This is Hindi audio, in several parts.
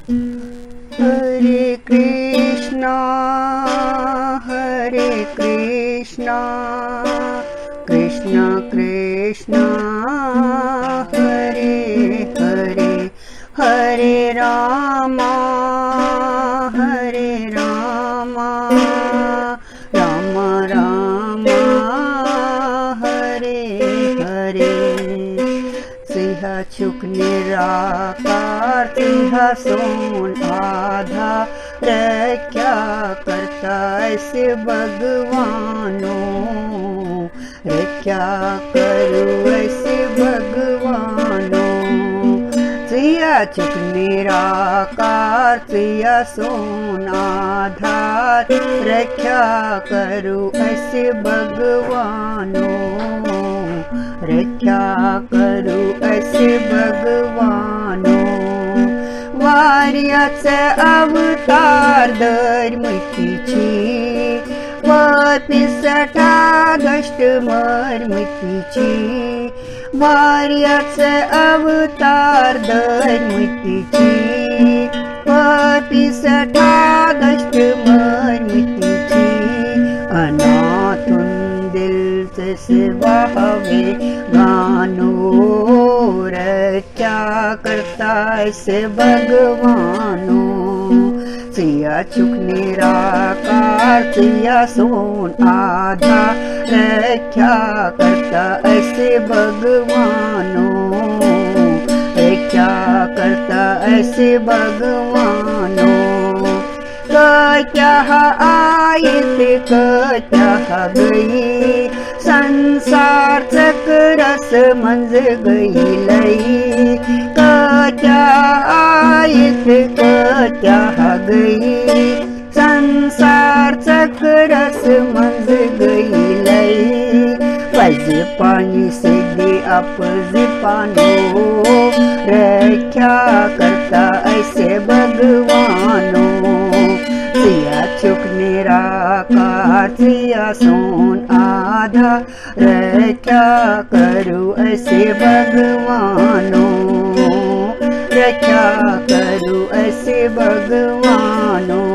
हरे कृष्णा कृष्ण कृष्ण हरे हरे, हरे रामा राम राम हरे हरे। सिंह छुक निराकार सिंह सोन आधार, क्या करता ऐसे भगवानों, क्या करूँ ऐसे भगवानों। सिया छुक निराकार सिया सोन आधार, क्या करूँ ऐसे भगवानों, क्या करूँ ऐसे भगवानों। वार्याचे अवतार धर्मतीची, पिसठा दष्ट मर्मतीची। वार्याचे अवतार धर्मतीची, पिसठा दष्ट मर्मतीची। अनाथुन दिल से सेवा हवे गानो, क्या करता ऐसे भगवानों। सिया छुक निराकार सिया सोन आधार, क्या करता ऐसे भगवानों, क्या करता ऐसे भगवानों। क्या आए थे क्या गई, संसार चक्र समझ गई लई। क्या आए थे क्या गई, संसार चक्र समझ गई लई। पैसे पानी से दे अपजे पानो, क्या करता ऐसे भगवानों। सिया छुक निराकार सिया सोन आधार, क्या करूँ ऐसे भगवानों, क्या करूँ ऐसे भगवानों।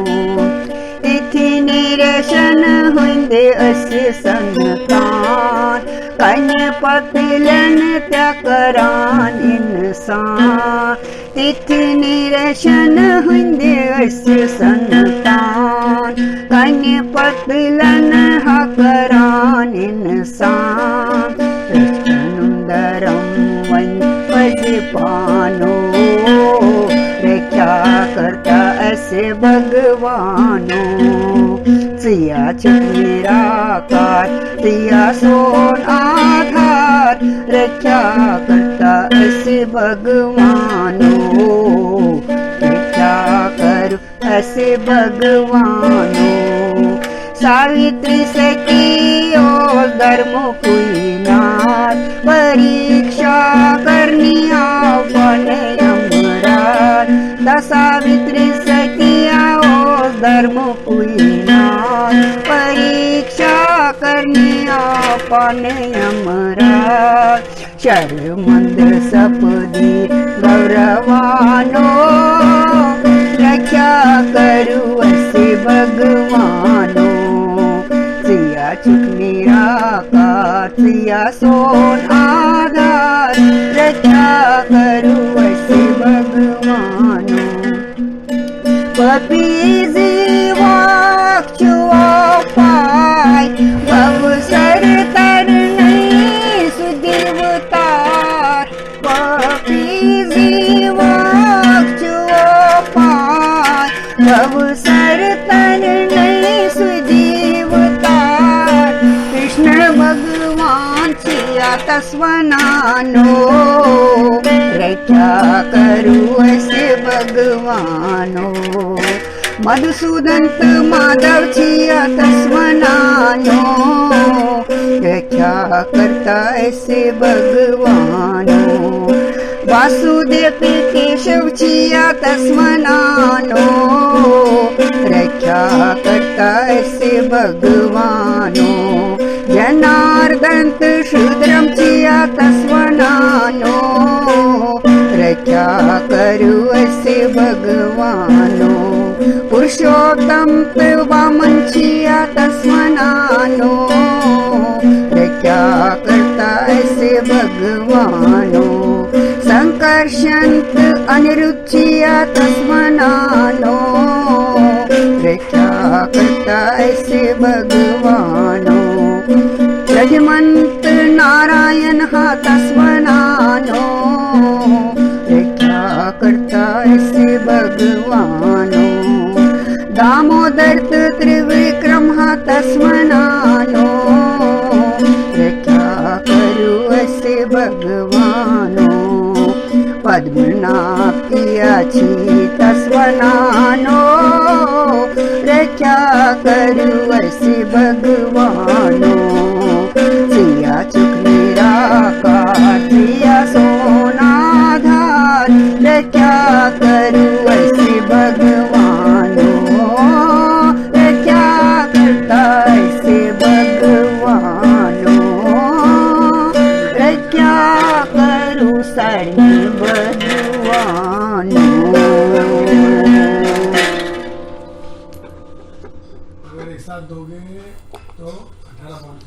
इथी निरशन हुंदे असे संतान, कन्य पतिलन त्या करान इंसान। तिथि निरशन हुंदे असे संतान, कन्य पतिलन हा करान इंसान। कृष्णुंदरम वंपजे पानो, क्या करता ऐसे भगवानों। सिया छुक निराकार सिया सोन आधार, क्या करता ऐसे भगवानों, क्या करूँ ऐसे भगवानों। सावित्री सखी और धर्म कोई नाथ, परीक्षा करनी अपन यमराज। सावित्री सखिया और धर्म कोई नाथ, परीक्षा करनी अपन यमराज। शर मंदिर सपदी गौरवानो, क्या करूँ ऐसे भगवानों। सिया छुक निराकार सिया सोन आधार, क्या करूँ ऐसे भगवानों। पपी जीवाक्षुआ पाय, भवसर तर नहीं सुदेवतार। पपी जीवाक्षुआ पाय, भवसर तर नहीं सुदेवतार। कृष्ण भगवान छिया तस्वनानो, क्या करूँ ऐसे भगवानों। मधुसूदन माधव छिया तस्वनानो, क्या करता ऐसे भगवानों। वासुदेव केशव छिया तस्वनानो, क्या करता ऐसे भगवानों। जनार्दन शूद्रम छिया तस्वनानो, क्या करूँ ऐसे भगवानो पुरुषोत्तम वामन छिया तस्मनानो क्या करता ऐसे भगवानो संकर्षंत अनिरुचिया तस्मनानो क्या करता ऐसे भगवानो प्रजमंत नारायण हा तस्मनानो क्या करता ऐसे भगवानो दामोदर त्रिविक्रम हा तस्मनानो क्या करूँ ऐसे भगवानो पद्मनाभियाची तस्मनानो क्या करूँ ऐसे भगवानो सिया चुकने राकार सिया सोनाधार क्या करूँ ऐसे भगवानो क्या करता ऐसे भगवानो क्या करूँ सारे भगवानो। अगर एक साथ दोगे तो 18 पॉइंट